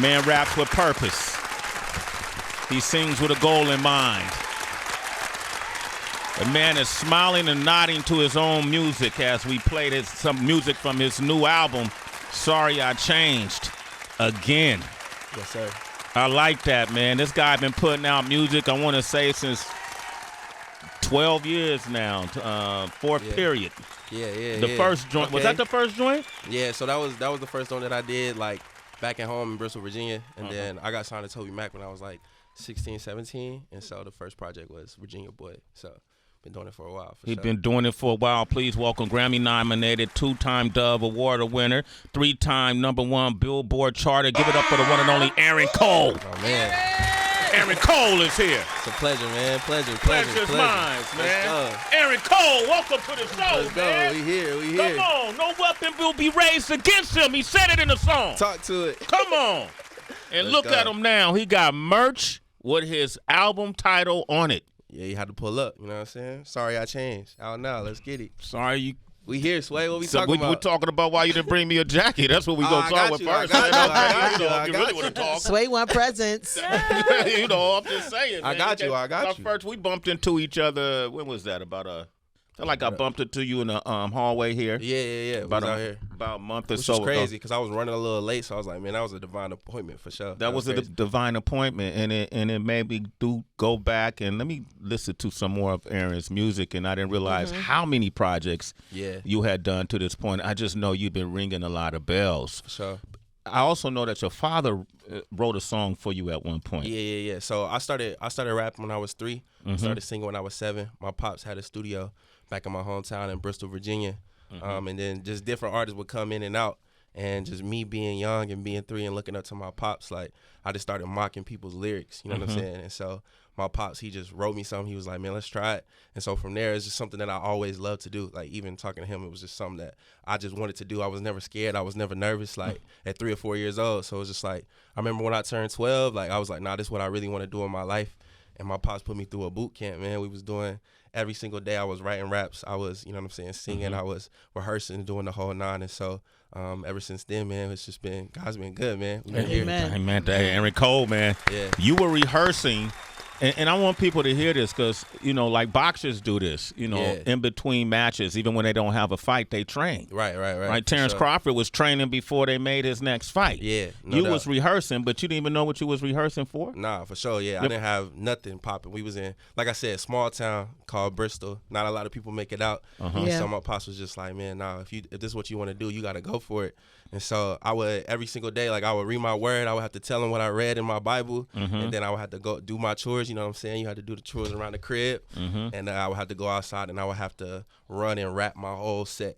Man raps with purpose. He sings with a goal in mind. The man is smiling and nodding to his own music as we played some music from his new album, Sorry I Changed Again. Yes, sir. I like that, man. This guy been putting out music, I want to say, since 12 years now, fourth period. Yeah. The first joint. Okay. Was that the first joint? Yeah, so that was the first joint that I did, like, back at home in Bristol, Virginia. And then I got signed to Toby Mac when I was, like, 16, 17. And so the first project was Virginia Boy. So been doing it for a while. He's been doing it for a while. Please welcome Grammy-nominated, 2-time Dove Award winner, 3-time #1 Billboard charter. Give it up for the one and only Aaron Cole. Oh, man. Aaron Cole is here. It's a pleasure, man. Pleasure's mine, man. Aaron Cole, welcome to the show, Let's man. Go. We here. Come on. No weapon will be raised against him. He said it in the song. Talk to it. Come on. And look at him now. He got merch with his album title on it. Yeah, you had to pull up. You know what I'm saying? Sorry I changed. Out now. Let's get it. Sorry you. We here, Sway. What we talking about? We're talking about why you didn't bring me a jacket. That's what we gonna talk about first. I got you. Sway want presents. You know, I'm just saying. I got you. First, we bumped into each other. When was that? I bumped into you in the hallway here. Yeah. About out here. About a month or Which so was crazy because I was running a little late, so I was like, man, that was a divine appointment for sure. That was a divine appointment, and it made me go back and let me listen to some more of Aaron's music, and I didn't realize how many projects you had done to this point. I just know you've been ringing a lot of bells. For sure. I also know that your father wrote a song for you at one point. Yeah. So I started rapping when I was 3. Started singing when I was 7. My pops had a studio back in my hometown in Bristol, Virginia. And then just different artists would come in and out. And just me being young and being 3 and looking up to my pops, like, I just started mocking people's lyrics, you know what I'm saying? And so my pops, he just wrote me something. He was like, man, let's try it. And so from there, it's just something that I always loved to do. Like, even talking to him, it was just something that I just wanted to do. I was never scared. I was never nervous, like, at 3 or 4 years old. So it was just like, I remember when I turned 12, like, I was like, nah, this is what I really want to do in my life. And my pops put me through a boot camp, man. We was doing every single day. I was writing raps. I was, you know what I'm saying, singing. I was rehearsing, doing the whole 9. And so ever since then, man, it's just been, God's been good, man. Amen. Aaron Cole, man. Yeah. You were rehearsing. And I want people to hear this because, you know, like boxers do this, you know, in between matches, even when they don't have a fight, they train. Right. Terrence Crawford was training before they made his next fight. Yeah, You was rehearsing, but you didn't even know what you was rehearsing for? Nah, for sure, yeah. I didn't have nothing popping. We was in, like I said, small town called Bristol. Not a lot of people make it out. So my pops was just like, man, nah, if this is what you want to do, you got to go for it. And so I would, every single day, like, I would read my word. I would have to tell him what I read in my Bible. And then I would have to go do my chores. You know what I'm saying? You had to do the chores around the crib. And I would have to go outside and I would have to run and rap my whole set.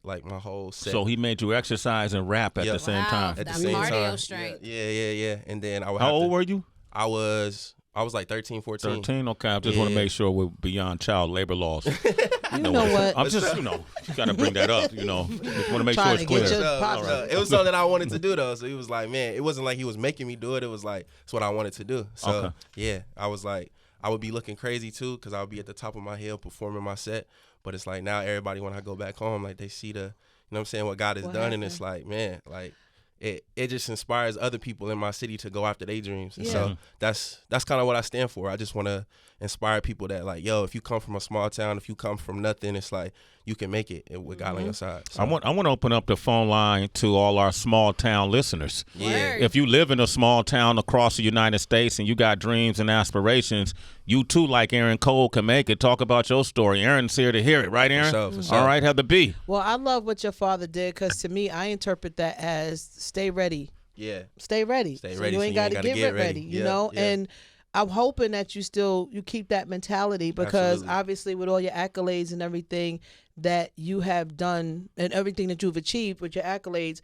So he made you exercise and rap at the same time. At the same time. Strength. Yeah. And then I would How old were you? I was like 13, 14. 13? Okay, I just want to make sure we're beyond child labor laws. You know what? I'm just, you got to bring that up, Just want to make sure it's clear. It was something I wanted to do, though. So he was like, man, it wasn't like he was making me do it. It was like, it's what I wanted to do. So, yeah, I was like, I would be looking crazy, too, because I would be at the top of my hill performing my set. But it's like now everybody, when I go back home, like, they see the, you know what I'm saying, what God has done. And it's like, man, like, it just inspires other people in my city to go after their dreams. And so that's kind of what I stand for. I just want to inspire people that, like, yo, if you come from a small town, if you come from nothing, it's like you can make it with God on your side. So. I want to open up the phone line to all our small town listeners. Yeah. If you live in a small town across the United States and you got dreams and aspirations, you too, like Aaron Cole, can make it. Talk about your story. Aaron's here to hear it, right, Aaron? For sure. All right, Heather B. Well, I love what your father did because to me, I interpret that as stay ready. Yeah. Stay ready. Stay so ready. You ain't got to get ready. You know? Yeah. And I'm hoping that you keep that mentality because obviously with all your accolades and everything that you have done and everything that you've achieved with your accolades,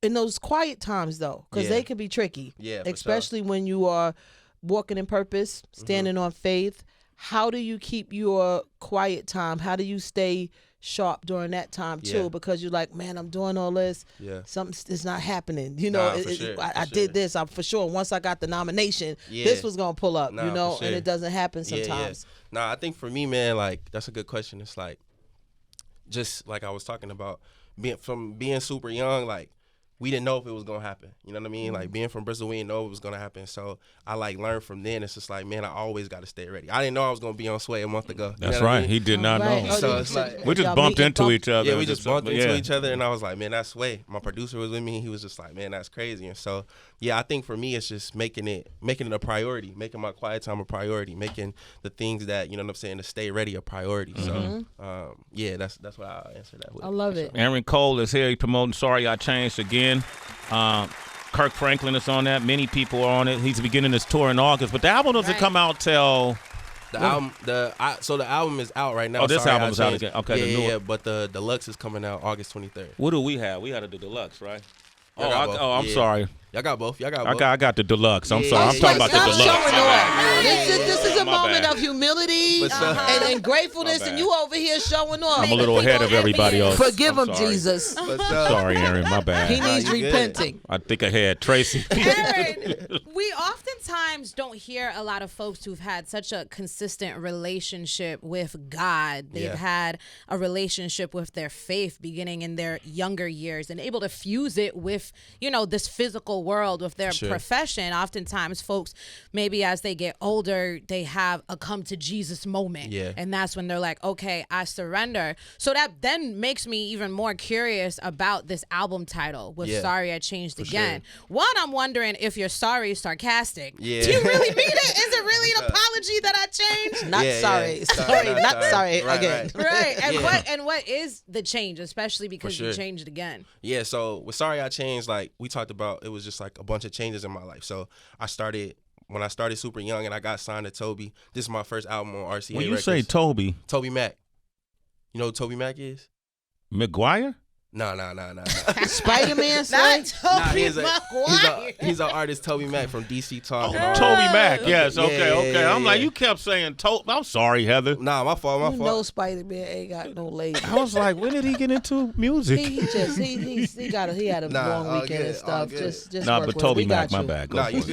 in those quiet times though, because they can be tricky. Yeah. Especially when you are walking in purpose, standing on faith. How do you keep your quiet time? How do you stay sharp during that time too? Because you're like, man, I'm doing all this. Yeah. Something is not happening. You know, I did this. I'm for sure. Once I got the nomination, this was gonna pull up. You know, and it doesn't happen sometimes. Nah, I think for me, man, like that's a good question. It's like, just like I was talking about, being super young, like we didn't know if it was gonna happen. You know what I mean? Like being from Bristol, we didn't know it was gonna happen. So I like learned from then. It's just like, man, I always got to stay ready. I didn't know I was gonna be on Sway a month ago. That's right. I mean? He did not know. So it's like we just bumped into each other. Yeah, we just bumped into each other, and I was like, man, that's Sway. My producer was with me. He was just like, man, that's crazy. And so yeah, I think for me, it's just making it a priority, making my quiet time a priority, making the things that, you know what I'm saying, to stay ready a priority. So yeah, that's what I answer that with. I love it. Aaron Cole is here. He's promoting Sorry I Changed again. Kirk Franklin is on that. Many people are on it. He's beginning his tour in August, but the album doesn't come out till the album. So the album is out right now. Oh, this Sorry, album is out again. Okay, yeah, but the deluxe is coming out August 23rd. What do we have? We had the deluxe, right? I'm sorry. Y'all got both. I got the deluxe. I'm sorry. I'm talking about the deluxe. This is a moment of humility and gratefulness, and you over here showing off. I'm a little ahead of everybody else. Forgive him, Jesus. Sorry, Aaron. My bad. He needs repenting. I think ahead. Tracy. Aaron, we oftentimes don't hear a lot of folks who've had such a consistent relationship with God. They've had a relationship with their faith beginning in their younger years and able to fuse it with, this physical world with their profession. Oftentimes folks, maybe as they get older, they have a come to Jesus moment. And that's when they're like, okay, I surrender. So that then makes me even more curious about this album title with Sorry I Changed Again. One, I'm wondering if you're sorry is sarcastic. Do you really mean it? Is it really an apology that I changed? Not sorry. Sorry, not sorry again. Right. And what is the change, especially because you changed again? Yeah, so with Sorry I Changed, like we talked about, it was just like a bunch of changes in my life. So when I started super young and I got signed to Toby, this is my first album on RCA When you Records. say Toby Mac. You know who Toby Mac is? McGuire? No. Spider-Man? He's an artist, Toby Mac from DC Talk. Toby Mac, yes. Okay. I'm like, you kept saying Toby. I'm sorry, Heather. Nah, my fault. No, Spider-Man ain't got no lady. I was like, when did he get into music? He had a long weekend and stuff. Just but Toby Mac, my bad. You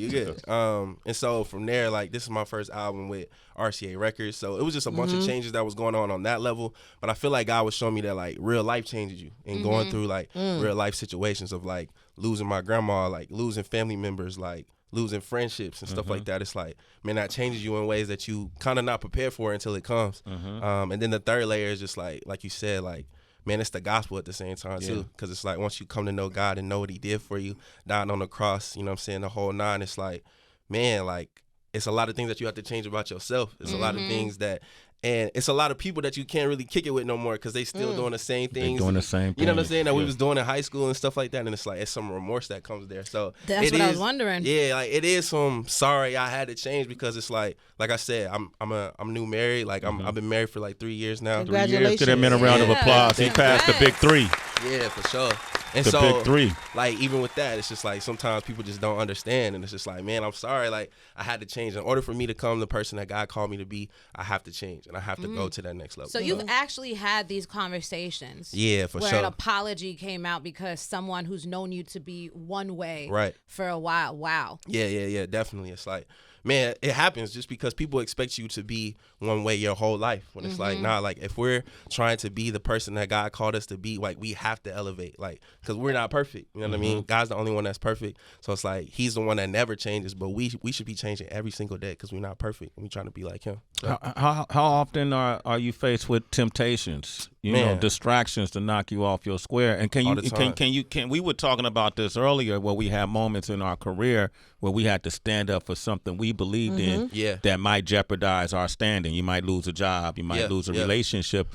good. And so from there, like, this is my first album with RCA Records. So it was just a bunch of changes that was going on that level. But I feel like God was showing me that, like, real life changes you, and going through like real life situations of like losing my grandma, like losing family members, like losing friendships and stuff like that. It's like, man, that changes you in ways that you kind of not prepared for until it comes. And then the third layer is just like you said, like, man, it's the gospel at the same time too, because it's like once you come to know God and know what he did for you, dying on the cross, you know what I'm saying, the whole nine, it's like, man, like, it's a lot of things that you have to change about yourself. It's a lot of things that, and it's a lot of people that you can't really kick it with no more because they still doing the same things. They're doing the same thing. You know what I'm saying? That we was doing in high school and stuff like that. And it's like, it's some remorse that comes there. So that's what I was wondering. Yeah, like it is some sorry I had to change, because it's like I said, I'm new married. Like I've been married for like 3 years now. Congratulations. Give that man a round of applause. He passed the big three. Yeah, for sure. And the big three. Like, even with that, it's just like sometimes people just don't understand, and it's just like, man, I'm sorry. Like, I had to change. In order for me to become the person that God called me to be, I have to change, and I have to go to that next level. So you've actually had these conversations. Yeah, for where sure. an apology came out because someone who's known you to be one way for a while. Wow. Yeah, definitely. It's like, man, it happens just because people expect you to be one way your whole life. When it's like, nah, like if we're trying to be the person that God called us to be, like we have to elevate, like, because we're not perfect. You know what I mean? God's the only one that's perfect. So it's like, he's the one that never changes, but we should be changing every single day because we're not perfect and we're trying to be like him. So. How often are you faced with temptations? You know, distractions to knock you off your square. And we were talking about this earlier, where we had moments in our career where we had to stand up for something we believed in that might jeopardize our standing. You might lose a job, you might lose a relationship,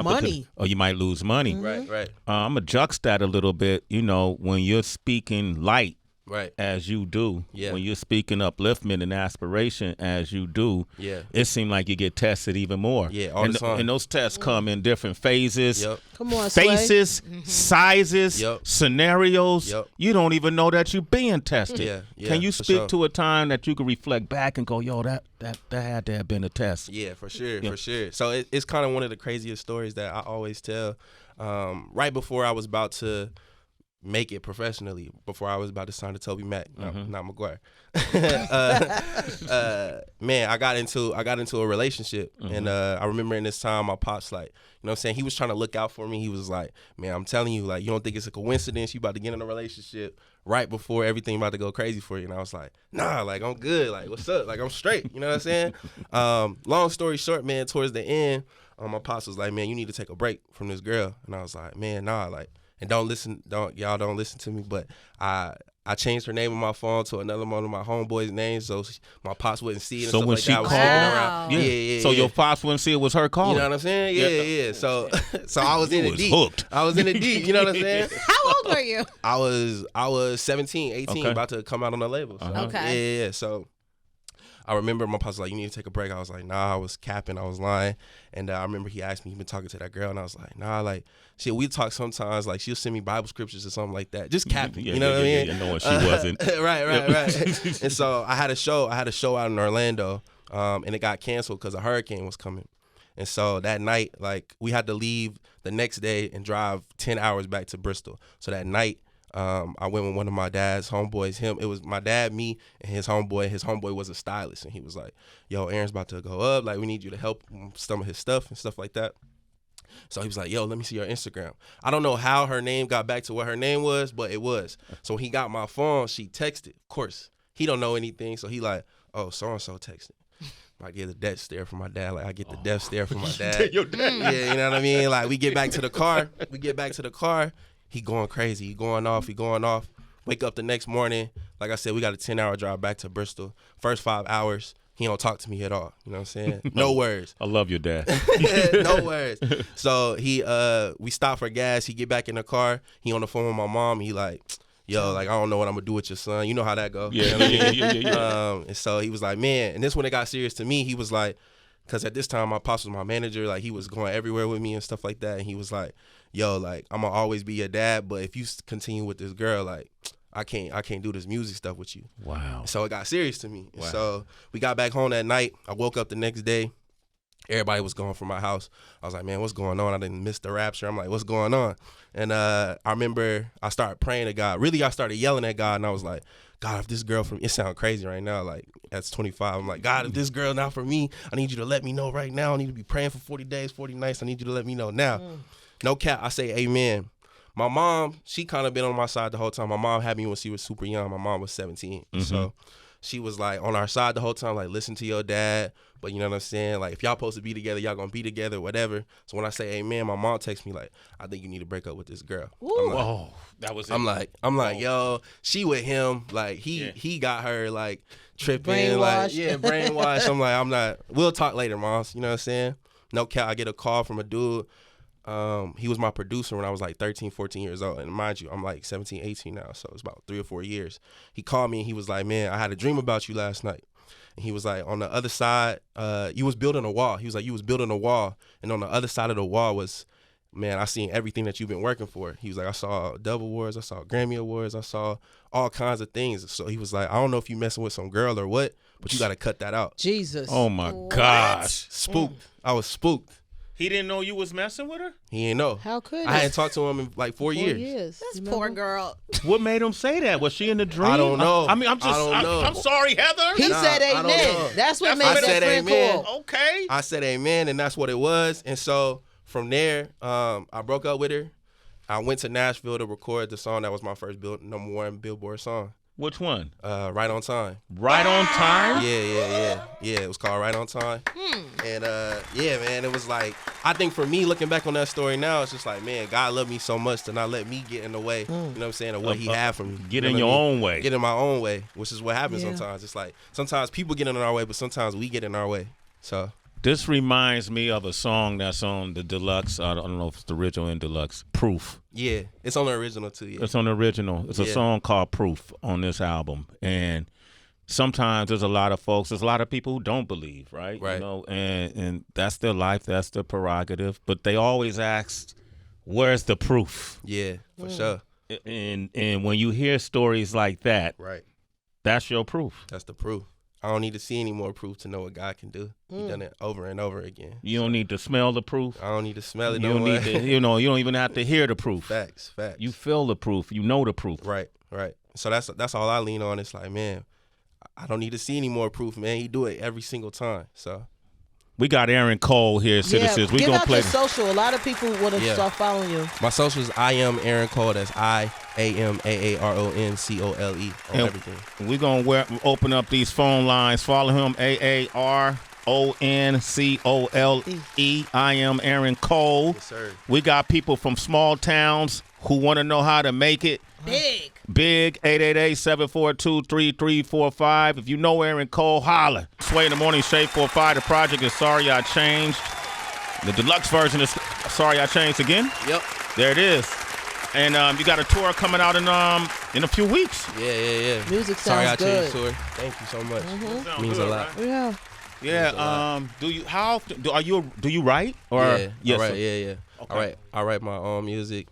money, or you might lose money. Right. I'm gonna juxtapose a little bit. You know, when you're speaking light, as you do, when you're speaking upliftment and aspiration as you do, it seems like you get tested even more. All the time. And those tests come in different phases, Come on, faces, sizes, scenarios. You don't even know that you're being tested. Can you speak to a time that you can reflect back and go, yo, that had to have been a test? Yeah, for sure. So it's kind of one of the craziest stories that I always tell. Right before I was about to make it professionally before I was about to sign to Toby Mac, not McGuire. Man, I got into a relationship, and I remember in this time my pops, like, you know what I'm saying, he was trying to look out for me. He was like, man, I'm telling you, like, you don't think it's a coincidence you about to get in a relationship right before everything about to go crazy for you? And I was like, nah, like, I'm good, like, what's up, like, I'm straight, you know what I'm saying? Long story short, man, towards the end, my pops was like, man, you need to take a break from this girl. And I was like, man, nah, like, and y'all don't listen to me, but I changed her name on my phone to another one of my homeboys' names, so my pops wouldn't see it. And so stuff when like she that. called, Yeah. So your pops wouldn't see it was her calling. You know what I'm saying? Yeah. So I was in it deep. Hooked. I was in it deep. You know what I'm saying? How old were you? I was 17, 18, about to come out on the label. So, Okay. Yeah. So I remember my pops was like, you need to take a break. I was like, nah, I was capping, I was lying. And I remember he asked me, he been talking to that girl, and I was like, nah, like, shit, we talk sometimes, like, she'll send me Bible scriptures or something like that. Just capping, you know what I mean? Yeah, knowing she wasn't. Right. And so I had a show out in Orlando, and it got canceled because a hurricane was coming. And so that night, like, we had to leave the next day and drive 10 hours back to Bristol. So that night, I went with one of my dad's homeboys. It was my dad, me, and his homeboy. His homeboy was a stylist, and he was like, yo, Aaron's about to go up. Like, we need you to help some of his stuff and stuff like that. So he was like, yo, let me see your Instagram. I don't know how her name got back to what her name was, but it was. So when he got my phone, she texted. Of course, he don't know anything, so he like, oh, so-and-so texted. I get the death stare from my dad. Like, I get the death stare from my dad. Your dad. Yeah, you know what I mean? Like, we get back to the car. He going crazy. He going off. Wake up the next morning. Like I said, we got a 10-hour drive back to Bristol. First 5 hours, he don't talk to me at all. You know what I'm saying? No words. I love your dad. No words. So we stop for gas. He get back in the car. He on the phone with my mom. He like, yo, like, I don't know what I'm gonna do with your son. You know how that go. Yeah. And so he was like, man. And this when it got serious to me. He was like, because at this time my pops was my manager. Like, he was going everywhere with me and stuff like that. And he was like, yo, like, I'm gonna always be your dad, but if you continue with this girl, like, I can't do this music stuff with you. Wow. So it got serious to me. Wow. So we got back home that night. I woke up the next day. Everybody was gone from my house. I was like, man, what's going on? I didn't miss the rapture. I'm like, what's going on? And I remember I started praying to God. Really, I started yelling at God, and I was like, God, if this girl it sounds crazy right now, like, that's 25. I'm like, God, if this girl not for me, I need you to let me know right now. I need to be praying for 40 days, 40 nights. I need you to let me know now. No cap, I say amen. My mom, she kind of been on my side the whole time. My mom had me when she was super young. My mom was 17. So she was like on our side the whole time, like, listen to your dad. But you know what I'm saying? Like, if y'all supposed to be together, y'all gonna be together, whatever. So when I say amen, my mom texts me like, I think you need to break up with this girl. Whoa, that was it. I'm like, yo, she with him. Like, he got her, like, tripping. Brainwashed. Like, brainwashed. We'll talk later, moms. You know what I'm saying? No cap, I get a call from a dude. He was my producer when I was like 13, 14 years old. And mind you, I'm like 17, 18 now. So it's about 3 or 4 years. He called me and he was like, man, I had a dream about you last night. And he was like, on the other side, you was building a wall. He was like, you was building a wall. And on the other side of the wall was, man, I seen everything that you've been working for. He was like, I saw Dove Awards, I saw Grammy Awards, I saw all kinds of things. So he was like, I don't know if you messing with some girl or what, but you got to cut that out. Jesus. Oh my gosh. Spooked. I was spooked. He didn't know you was messing with her? He didn't know. How could I hadn't talked to him in like 4 years. This poor girl. What made him say that? Was she in the dream? I don't know. I mean, I don't know. I'm sorry, Heather. He said I don't know. amen. That's what made I that said friend amen. cool. Okay. I said amen, and that's what it was. And so from there, I broke up with her. I went to Nashville to record the song that was my first #1 Billboard song. Which one? Right on Time. Right on Time? Yeah. It was called Right on Time. And yeah, man, it was like, I think for me, looking back on that story now, it's just like, man, God loved me so much to not let me get in the way, you know what I'm saying, of what he had for me. Get in your own way. Get in my own way, which is what happens sometimes. It's like, sometimes people get in our way, but sometimes we get in our way. So this reminds me of a song that's on the deluxe. I don't know if it's the original and deluxe. Proof. Yeah, it's on the original too. Yeah. It's on the original. It's a song called Proof on this album. And sometimes there's a lot of people who don't believe, right? Right. You know, and that's their life, that's their prerogative. But they always ask, where's the proof? Yeah, for sure. And when you hear stories like that, Right. that's your proof. That's the proof. I don't need to see any more proof to know what God can do. He done it over and over again. You don't need to smell the proof. I don't need to smell it. You don't need to, you don't even have to hear the proof. Facts. You feel the proof. You know the proof. Right. So that's all I lean on. It's like, man, I don't need to see any more proof, man. He do it every single time. So we got Aaron Cole here, citizens. We give gonna out play your social. A lot of people want to start following you. My social is I am Aaron Cole. That's IAMAARONCOLE on everything. We're gonna open up these phone lines. Follow him, AARONCOLE. I am Aaron Cole. Yes, sir. We got people from small towns who want to know how to make it big. 888-742-3345. If you know Aaron Cole, holla. Sway in the Morning, Shade 45. The project is Sorry I Changed. The deluxe version is Sorry I Changed again. Yep. There it is. And you got a tour coming out in a few weeks. Yeah. Music Sorry I sounds good. Changed tour. Thank you so much. Means a lot. Right? Yeah. Do you do you write or yes, sir. Yeah. Okay. I write my own music.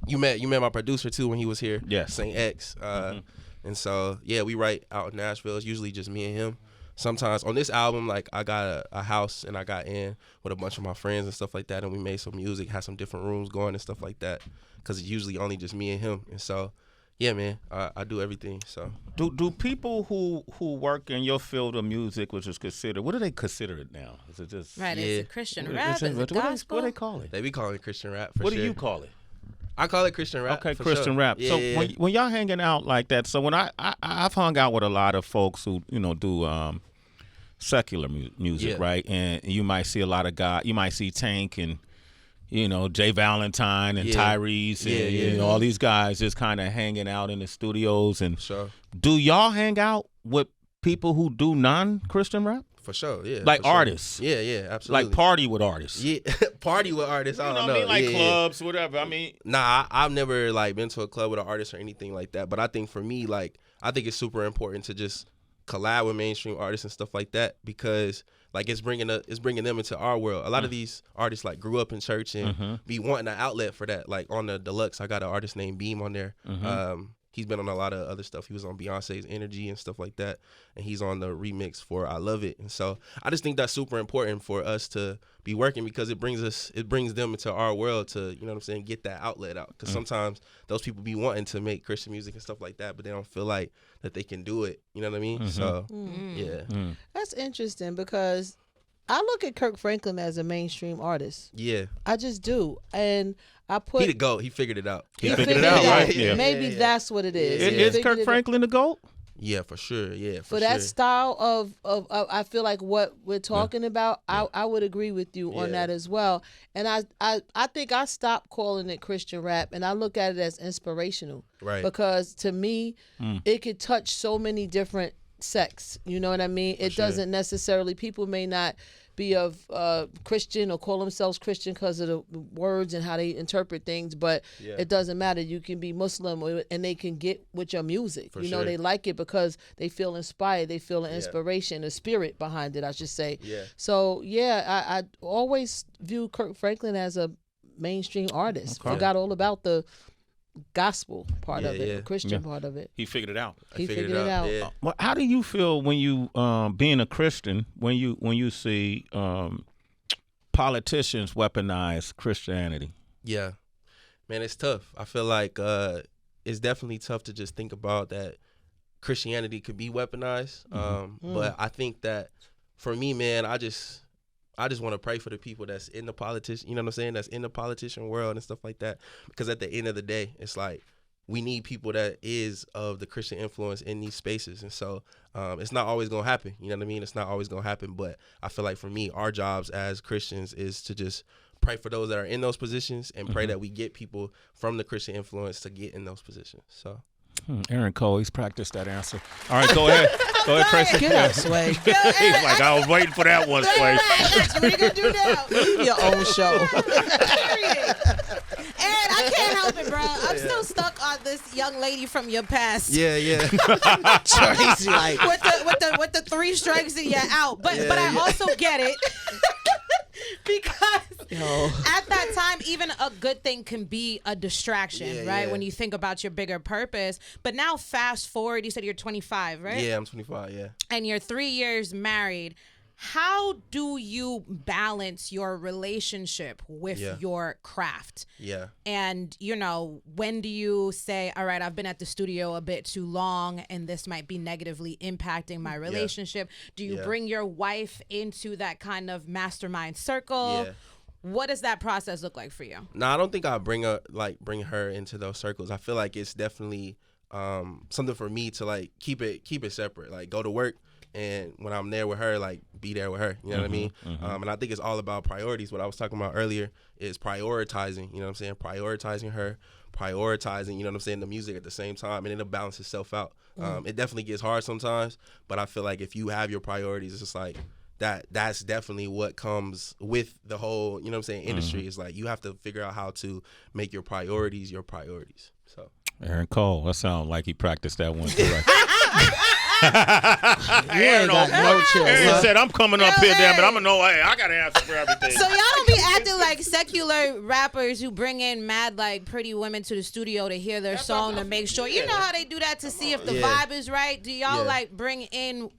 You met my producer too when he was here. Yes. Saint X. And so we write out in Nashville. It's usually just me and him. Sometimes on this album, like I got a house and I got in with a bunch of my friends and stuff like that, and we made some music, had some different rooms going and stuff like that, because it's usually only just me and him. And so, yeah, man, I do everything. So do people who work in your field of music, which is considered, what do they consider it now? Is it just Right, it's a Christian rap, is it what gospel? do they call it? They be calling it Christian rap for What sure. do you call it? I call it Christian rap. Okay, for Christian sure. rap. Yeah, So yeah. when y'all hanging out like that, so when I've hung out with a lot of folks who do secular music, right? And you might see a lot of you might see Tank and Jay Valentine and Tyrese and all these guys just kind of hanging out in the studios. And Sure. do y'all hang out with people who do non-Christian rap? For sure, yeah. Like for sure. artists? Yeah, absolutely. Like party with artists? Yeah, party with artists. I don't know. what I mean? Like Yeah. clubs, whatever. I mean, Nah, I've never been to a club with an artist or anything like that. But I think for me, I think it's super important to just collab with mainstream artists and stuff like that, because it's bringing them into our world. A lot of these artists grew up in church and be wanting an outlet for that. Like on the deluxe, I got an artist named Beam on there. He's been on a lot of other stuff. He was on Beyonce's Energy and stuff like that, and he's on the remix for I Love It. And so I just think that's super important for us to be working, because it brings them into our world to, get that outlet out. Because sometimes those people be wanting to make Christian music and stuff like that, but they don't feel like that they can do it. You know what I mean? So yeah, That's interesting, because I look at Kirk Franklin as a mainstream artist. yeah. I just do, and I put He the GOAT. He figured it out. He figured figured it out, it right? Yeah. Maybe that's what it is. Yeah. He Is figured Kirk it out. Franklin the GOAT? Yeah, for sure. Yeah, For that style of I feel like what we're talking about, I would agree with you on that as well. And I think I stopped calling it Christian rap, and I look at it as inspirational. Right. Because to me, it could touch so many different sects. You know what I mean? It doesn't necessarily, people may not be of Christian or call themselves Christian because of the words and how they interpret things, but it doesn't matter. You can be Muslim and they can get with your music. For you know, sure. they like it because they feel inspired. They feel an inspiration, a spirit behind it, I should say. Yeah. So, I always view Kirk Franklin as a mainstream artist. Okay. Forgot all about the gospel part of it, Yeah. the Christian part of it. He figured it out. He figured it out. Yeah. Well, how do you feel when you, being a Christian, when you see politicians weaponize Christianity? Yeah, man, it's tough. I feel like it's definitely tough to just think about that Christianity could be weaponized. But I think that for me, man, I just want to pray for the people that's in the politician, you know what I'm saying? That's in the politician world and stuff like that. Because at the end of the day, it's like we need people that is of the Christian influence in these spaces. And so it's not always going to happen. You know what I mean? It's not always going to happen. But I feel like for me, our jobs as Christians is to just pray for those that are in those positions and pray that we get people from the Christian influence to get in those positions. So. Aaron Cole, he's practiced that answer. All right, go ahead. Go ahead, Tracy. Get out, Sway. He's like, I was waiting for that one, Sway. What are you gonna do now? Leave your own show. Period. And I can't help it, bro. I'm still stuck on this young lady from your past. Yeah. Crazy, like. with the 3 strikes and you're out. But I also get it. Because At that time, even a good thing can be a distraction, right? Yeah. When you think about your bigger purpose. But now fast forward, you said you're 25, right? Yeah, I'm 25, yeah. And you're 3 years married. How do you balance your relationship with your craft? Yeah. And, when do you say, all right, I've been at the studio a bit too long and this might be negatively impacting my relationship? Do you bring your wife into that kind of mastermind circle? Yeah. What does that process look like for you? No, I don't think I bring her into those circles. I feel like it's definitely something for me to like keep it separate. Like go to work, and when I'm there with her, like be there with her. You know what I mean? Mm-hmm. And I think it's all about priorities. What I was talking about earlier is prioritizing. You know what I'm saying? Prioritizing her, prioritizing. You know what I'm saying? The music at the same time, and it'll balance itself out. It definitely gets hard sometimes, but I feel like if you have your priorities, it's just like that's definitely what comes with the whole, you know what I'm saying, industry. It's like you have to figure out how to make your priorities your priorities. So Aaron Cole, that sounds like he practiced that one correct. Aaron got no chill. Aaron said, I'm coming up here, damn it. I'm going to know, hey, I got to answer for everything. So y'all don't be acting like secular rappers who bring in mad, like, pretty women to the studio to hear their song to make sure. You know how they do that to see if the vibe is right? Do y'all, like, bring in...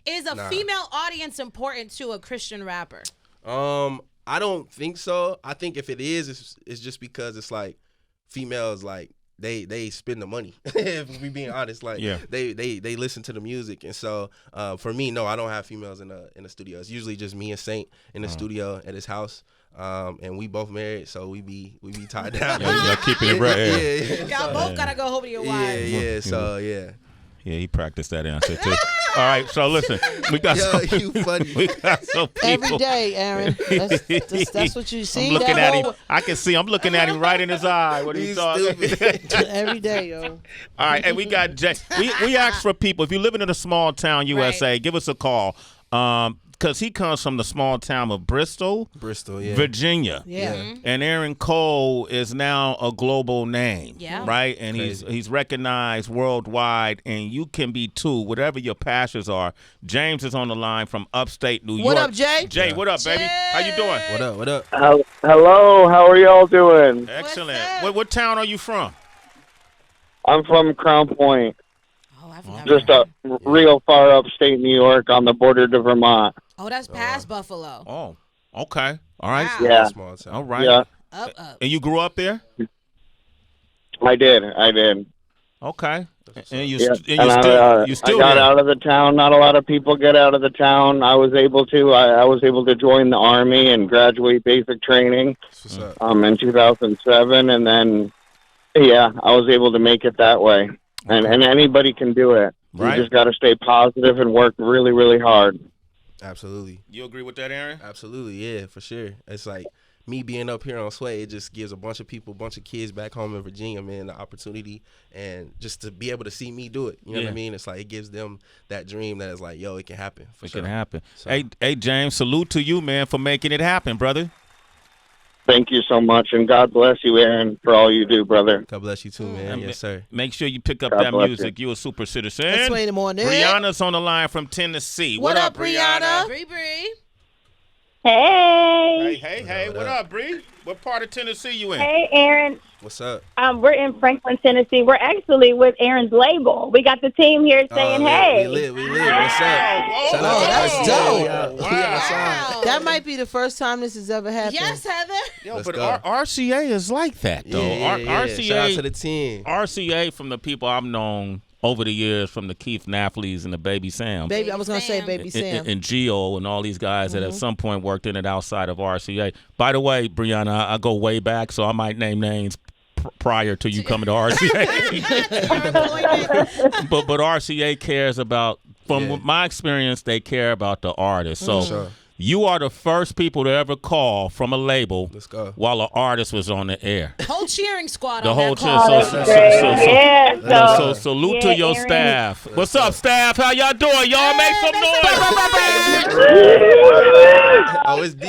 Is a female audience important to a Christian rapper? I don't think so. I think if it is, it's just because it's like females, like, they spend the money. If we being honest, like they listen to the music, and so for me, no, I don't have females in the studio. It's usually just me and Saint in the studio at his house, and we both married, so we be tied down. Y'all keeping it right. Y'all both gotta go home to your wives. Yeah. So yeah. Yeah, he practiced that answer too. All right, so listen, we got you funny. We got some people. Every day, Aaron. That's what you see. I'm looking at him. I can see. I'm looking at him right in his eye. What are you talking? Every day, yo. All right, and we got Jay. We asked for people. If you're living in a small town, USA, give us a call. Because he comes from the small town of Bristol, Virginia. Yeah. Mm-hmm. And Aaron Cole is now a global name, right? And he's recognized worldwide, and you can be too, whatever your passions are. James is on the line from upstate New York. What up, Jay? Jay, what up, baby? How you doing? What up? Hello, how are y'all doing? Excellent. What town are you from? I'm from Crown Point. Oh, I've never just real far upstate New York on the border to Vermont. Oh, that's past Buffalo. Oh, okay. All right. Wow. Yeah. Small town. All right. Yeah. Up. And you grew up there? I did. Okay. And you I still got there. out of the town. Not a lot of people get out of the town. I was able to. I was able to join the Army and graduate basic training in 2007. And then, I was able to make it that way. And anybody can do it. Right. You just got to stay positive and work really, really hard. Absolutely. You agree with that, Aaron? Absolutely, yeah, for sure. It's like me being up here on Sway, it just gives a bunch of kids back home in Virginia, man, the opportunity and just to be able to see me do it. You know what I mean? It's like it gives them that dream that is like, yo, it can happen. It can happen. So. Hey, James, salute to you, man, for making it happen, brother. Thank you so much, and God bless you, Aaron, for all you do, brother. God bless you too, man. Yes, sir. Make sure you pick up that music. You're a super citizen. That's way in the morning. Brianna's on the line from Tennessee. What up, Brianna? Bree. Hey. Hey. What up, Bree? What part of Tennessee you in? Hey, Aaron. What's up? We're in Franklin, Tennessee. We're actually with Aaron's label. We got the team here saying, hey. We live. What's up? Shout out. That's dope. Wow. That might be the first time this has ever happened. Yes, Heather. Yo, but RCA is like that, though. RCA, shout out to the team. RCA, from the people I've known over the years, from the Keith Naftalies and the Baby Sam. I was going to say Baby Sam. And Gio and all these guys that at some point worked in it outside of RCA. By the way, Brianna, I go way back, so I might name names prior to you coming to RCA. but RCA cares about, from my experience, they care about the artist. So you are the first people to ever call from a label while an artist was on the air. Whole cheering squad. The whole cheering. So salute to your staff. What's up, staff? How y'all doing? Y'all make some noise. Oh, it's deep.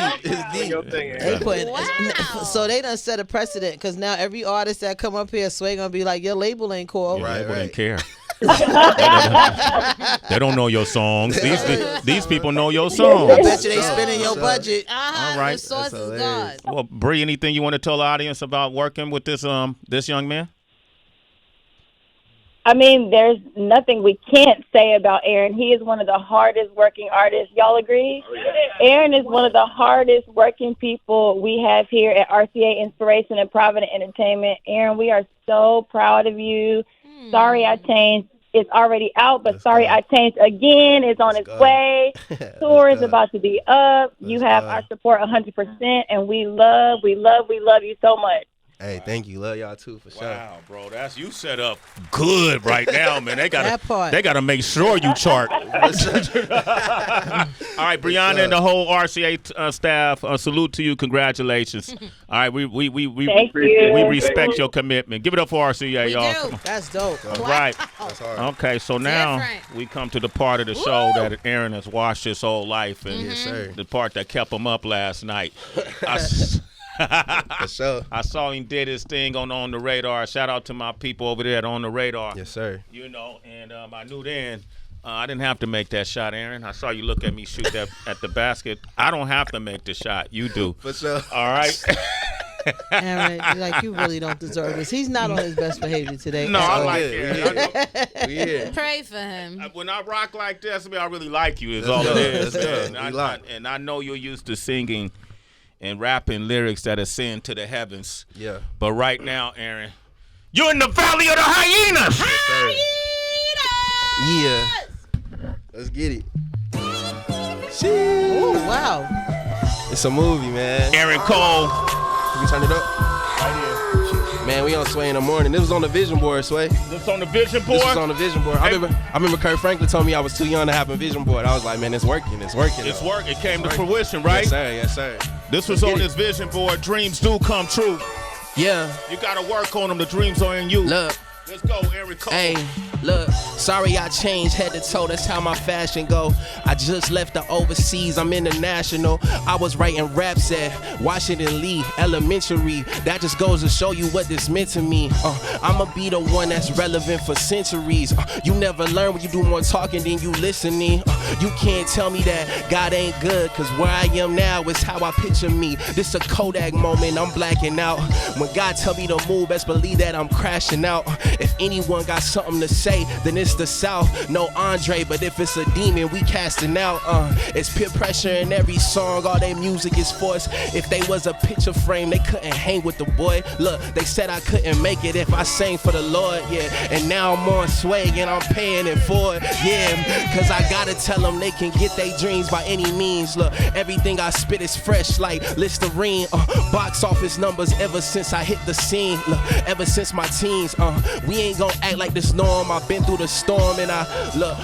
So they done set a precedent because now every artist that come up here, Sway gonna be like, your label ain't called. Label didn't care. They don't know your songs. These people know your songs. I bet you they spending your budget. All right. The source is God. Well, Bree, anything you want to tell the audience about working with this young man? I mean, there's nothing we can't say about Aaron. He is one of the hardest working artists. Y'all agree? Oh, yeah. Aaron is one of the hardest working people we have here at RCA Inspiration and Provident Entertainment. Aaron, we are so proud of you. Sorry I Changed. It's already out, but Sorry I Changed again. It's on its way. Tour is about to be up. You have our support 100%, and we love you so much. Hey, thank you. Love y'all too, for sure. Wow, bro, that's you set up good right now, man. They gotta make sure you chart. All right, Brianna and the whole RCA staff, salute to you. Congratulations. All right, we respect your commitment. Give it up for RCA, y'all. That's dope. All right. That's hard. Okay, so now we come to the part of the show that Aaron has watched his whole life, and Yes, sir. the part that kept him up last night. For sure. I saw him did his thing on the radar. Shout out to my people over there at On the Radar. Yes, sir. You know, and I knew then I didn't have to make that shot, Aaron. I saw you look at me shoot that at the basket. I don't have to make the shot. You do. For sure. All right. Aaron, like, you really don't deserve this. He's not on his best behavior today. No, I like Aaron. We here. Pray for him. When I rock like this, I mean, I really like you. Is all it is. That's And I know you're used to singing and rapping lyrics that ascend to the heavens. Yeah. But right now, Aaron, you're in the valley of the hyenas. Yeah. Let's get it. Oh, wow. It's a movie, man. Aaron Cole. Can we turn it up? Right here. Man, we on Sway in the morning. This was on the vision board, Sway. This on the vision board? This was on the vision board. I remember Kirk Franklin told me I was too young to have a vision board. I was like, man, it's working. It's working. It came to fruition, right? Yes, sir. Yes, sir. This was on this vision board. Dreams do come true. Yeah. You got to work on them. The dreams are in you. Look. Let's go, Aaron Cole. Hey, look, sorry I changed head to toe, that's how my fashion go. I just left the overseas, I'm international. I was writing raps at Washington Lee Elementary. That just goes to show you what this meant to me. I'ma be the one that's relevant for centuries. You never learn when you do more talking than you listening. You can't tell me that God ain't good, cause where I am now is how I picture me. This a Kodak moment, I'm blacking out. When God tell me to move, best believe that I'm crashing out. If anyone got something to say, then it's the South. No Andre, but if it's a demon, we casting out. It's peer pressure in every song, all their music is forced. If they was a picture frame, they couldn't hang with the boy. Look, they said I couldn't make it if I sang for the Lord, yeah. And now I'm on Sway and I'm paying it for it, yeah. Cause I gotta tell them they can get their dreams by any means. Look, everything I spit is fresh like Listerine. Box office numbers ever since I hit the scene. Look, ever since my teens, we ain't gonna act like this norm. I've been through the storm and I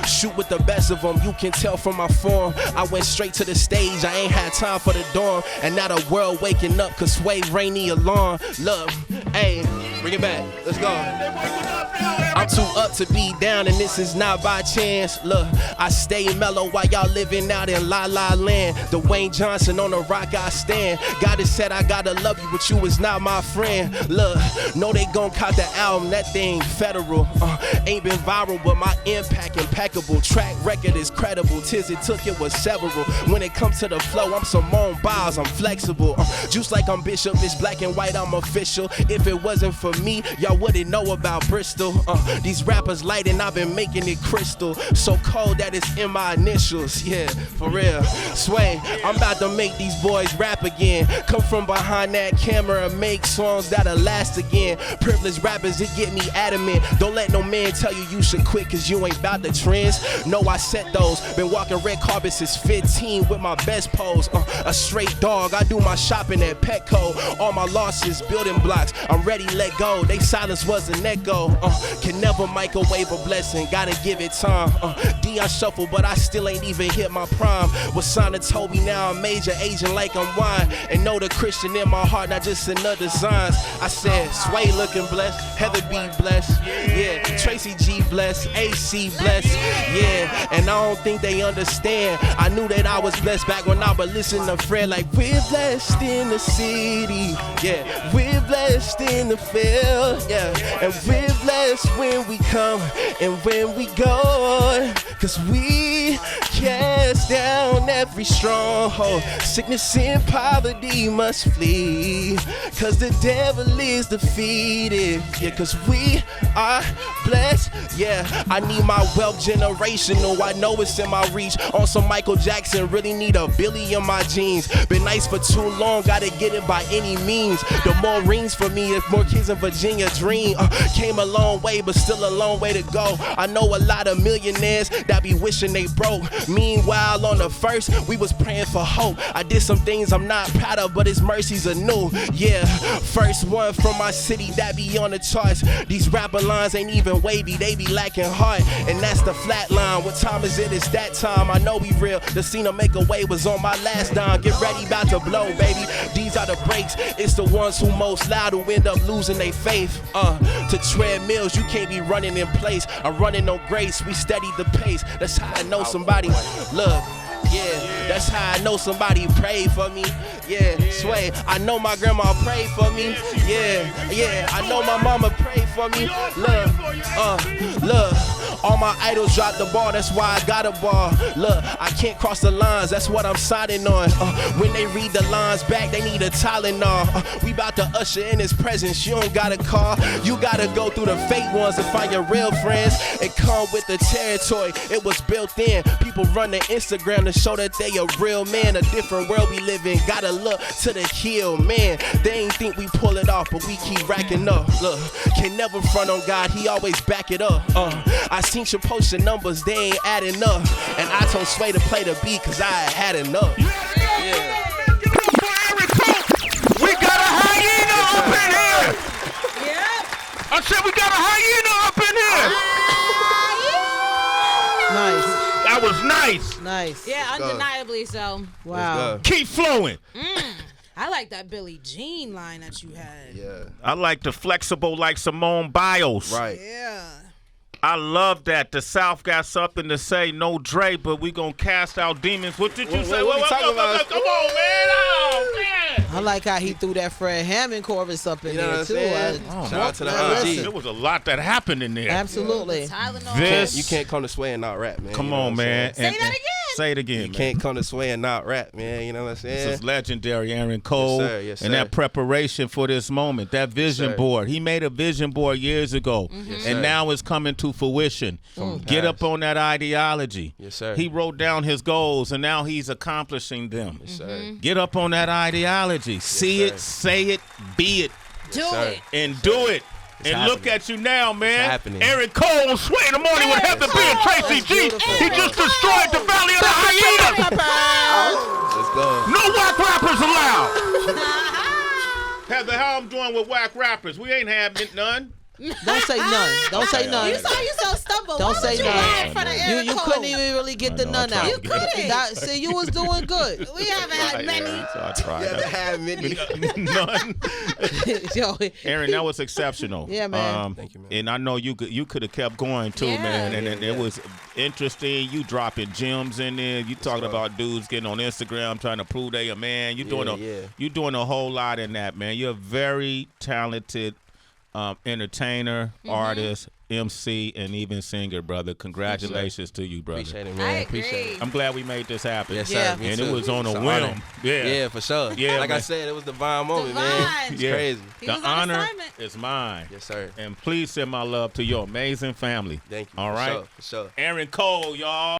shoot with the best of them. You can tell from my form. I went straight to the stage. I ain't had time for the dorm. And now the world waking up cause Sway rang the alarm. Look, hey, bring it back. Let's go. I'm too up to be down and this is not by chance. Look, I stay mellow while y'all living out in La La Land. Dwayne Johnson on the rock I stand. God has said I gotta love you, but you is not my friend. Look, know they gon' cop the album, that thing federal. Ain't been viral, but my impact impeccable. Track record is credible. Tis it took, it was several. When it comes to the flow, I'm Simone Biles, I'm flexible. Juice like I'm Bishop, it's black and white, I'm official. If it wasn't for me, y'all wouldn't know about Bristol. These rappers lighting, I've been making it crystal. So cold that it's in my initials, yeah, for real. Sway, I'm about to make these boys rap again. Come from behind that camera and make songs that'll last again. Privileged rappers, it get me adamant. Don't let no man tell you you should quit cause you ain't about the trends. No, I set those. Been walking red carpets since 15 with my best pose. A straight dog, I do my shopping at Petco. All my losses, building blocks, I'm ready, let go. They silence was an echo. Can never microwave a blessing, gotta give it time. Dion shuffle, but I still ain't even hit my prime. Was signed to Toby, now I'm major agent like I'm wine. And know the Christian in my heart, not just in the designs. I said, Sway looking blessed, Heather B blessed, yeah. Tracy G blessed, AC blessed, yeah. And I don't think they understand. I knew that I was blessed back when I would listen to Fred like, we're blessed in the city, yeah. We're blessed in the field, yeah. And we're blessed when when we come and when we go, 'cause we cast down every stronghold. Sickness and poverty must flee, 'cause the devil is defeated. Yeah, 'cause we are blessed. Yeah, I need my wealth generational. I know it's in my reach. On some Michael Jackson, really need a Billy in my jeans. Been nice for too long, gotta get it by any means. The more rings for me, if more kids in Virginia dream. Came a long way, but still a long way to go. I know a lot of millionaires that be wishing they broke. Meanwhile, on the first, we was praying for hope. I did some things I'm not proud of, but his mercies are new. Yeah, first one from my city that be on the charts. These rapper lines ain't even wavy, they be lacking heart. And that's the flat line. What time is it? It's that time. I know we real. The scene to make a way was on my last dime. Get ready, about to blow, baby. These are the breaks. It's the ones who most loud who end up losing their faith. To treadmills, you can't be running in place. I'm running no grace. We steady the pace. That's how I know somebody. Look. Yeah, that's how I know somebody prayed for me. Yeah, sway. I know my grandma prayed for me. Yeah, I know my mama prayed for me. Look, all my idols dropped the ball, that's why I got a ball. Look, I can't cross the lines, that's what I'm signing on. When they read the lines back, they need a Tylenol. We about to usher in his presence, you don't gotta call. You gotta go through the fake ones to find your real friends. It come with the territory, it was built in. People run to Instagram to show that they a real man. A different world we live in, gotta look to the hill, man. They ain't think we pull it off, but we keep racking up. Look, can never front on God, he always back it up. I seen you post your numbers, they ain't adding up. And I told Sway to play the beat, 'cause I had enough. Yeah. We got a hyena up in here. Yeah. I said we got a hyena up in here. Nice. That was nice. Nice. Yeah, undeniably so. Wow. Keep flowing. I like that Billie Jean line that you had. Yeah. I like the flexible like Simone Biles. Right. Yeah. I love that. The South got something to say. No Dre, but we gonna cast out demons. What did you say? What we talking about? Come on, man. Oh, man. I like how he threw that Fred Hammond chorus up in there, too. Shout out to the OG. There was a lot that happened in there. Absolutely. You can't come to Sway and not rap, man. Come on, man. Say that again. Say it again, You can't come to Sway and not rap, man. You know what I'm saying? This is legendary, Aaron Cole. Yes, sir. Yes, and sir. that preparation for this moment, that vision board. He made a vision board years ago, and now it's coming to fruition. Get up on that ideology. Yes, sir. He wrote down his goals, and now he's accomplishing them. Yes, sir. Get up on that ideology. See it, say it, be it. Do it. And do it. It's and happening. look at you now, man. It's happening. Eric Cole on Sway in the Morning with Heather B and Tracy G. He just destroyed the Valley of the Hyenas. Let's go. No whack rappers allowed. Heather, how I'm doing with whack rappers? We ain't having none. Don't say none. Don't say none. You saw yourself stumble. Don't Why say would you none. lie in front of Aaron You Cole? couldn't even really get the none out. You couldn't. See, you was doing good. We haven't had many. So I tried. You haven't had many. None. Yo, Aaron, that was exceptional. Yeah, man. Thank you, man. And I know you could have kept going too, Yeah. man. And it was interesting. You dropping gems in there. You talking about dudes getting on Instagram trying to prove they a man. You doing a whole lot in that, man. You're a very talented entertainer, artist, MC, and even singer, brother. Congratulations to you, brother. Appreciate it, I man. agree. Appreciate it. I'm glad we made this happen. Yes, Yeah. sir. Me And too. it was on a It's an whim. honor. Yeah. Yeah, for sure. Yeah, like man. I said, it was the divine moment, Divine. man. It's Yeah. crazy. He The was on honor assignment. is mine. Yes, sir. And please send my love to your amazing family. Thank you. All For right. sure. For sure. Aaron Cole, y'all.